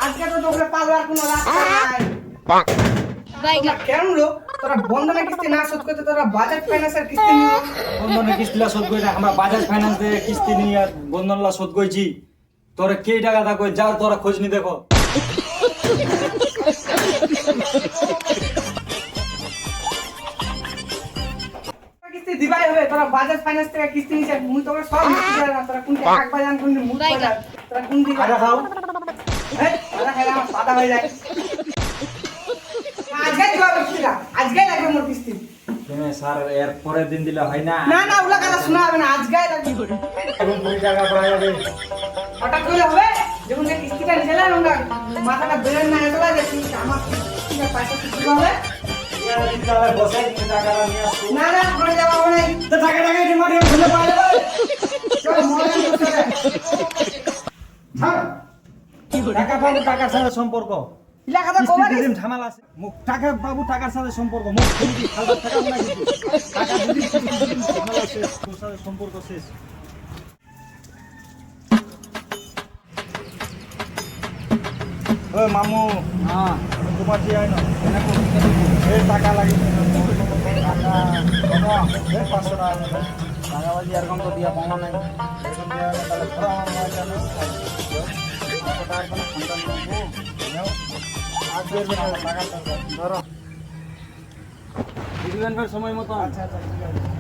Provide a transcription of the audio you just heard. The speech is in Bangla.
আজকে তো তোকে পালবার কোনো রাস্তা নাই। তোরা কেন লোক তোরা বন্ধনের কিস্তি না শোধ করতে তোরা বাজাজ ফাইন্যান্সের কিস্তি নিয়ে বন্ধনের কিস্তিলা শোধ করি না, আমরা বাজাজ ফাইন্যান্স থেকে কিস্তি নিয়ে আর বন্ধনলা শোধ করছি। তোরা কে টাকা তা কই যাও, তোরা খোঁজ নি দেখো। কিস্তি দিবাই হবে। তোরা বাজাজ ফাইন্যান্স থেকে কিস্তি নিছে মুই তোকে সব কিস্তি দেব না। তোরা কোন টাকা বাজান কোন মুখ বাজান তোরা কোন দিকে আরে খাও এই আরে খেলা আমার পাতা হয়ে যায়। আজকে দিবা কিস্তিটা, আজকে লাগবে মোর কিস্তি। তুমি স্যার এর পরের দিন দিলে হয় না? না না ওলা কথা শোনা হবে না, আজকে লাগবে। এবং 20 টাকা পড়া যাবে। হঠাৎ করে হবে যখন যে কিস্তিটা নিলাম আমরা মাথাটা বেরেন না এতলা যে আমার কিস্তিটা পয়সা কিছু হবে তাহলে বসে টাকা নিয়ে আসো। না না করে যাওয়া হবে না। তো টাকা টাকা এই মাঠে ফেলে পাওয়া যাবে। চল মনে করতে দে। ছাড়। টাকা পাবো টাকার সাথে সম্পর্ক। ইলা কথা কিস্তি কবারে দিদিম ঝামেলা আছে। মুখ টাকা পাবো টাকার সাথে সম্পর্ক। মুখ খুলবি খালবার টাকা না কিন্তু। টাকা দিদিম ঝামেলা শেষ। তোর সাথে সম্পর্ক শেষ। ও মামু, হ্যাঁ তোমার কি হয় না? এই টাকা লাগে। টাকা বাবা, এই 500 টাকা দিলাম। টাকাবাজি এরকম তো দিয়া পাওয়া নাই। এরকম দেওয়া হলে তাহলে পুরো আমার মোবাইল জানো। 500 টাকার কোনো সন্তান নেবো। নাও। আজ বের করে টাকা ধরো দিবেন ফের সময় মতো। আচ্ছা আচ্ছা ঠিক আছে।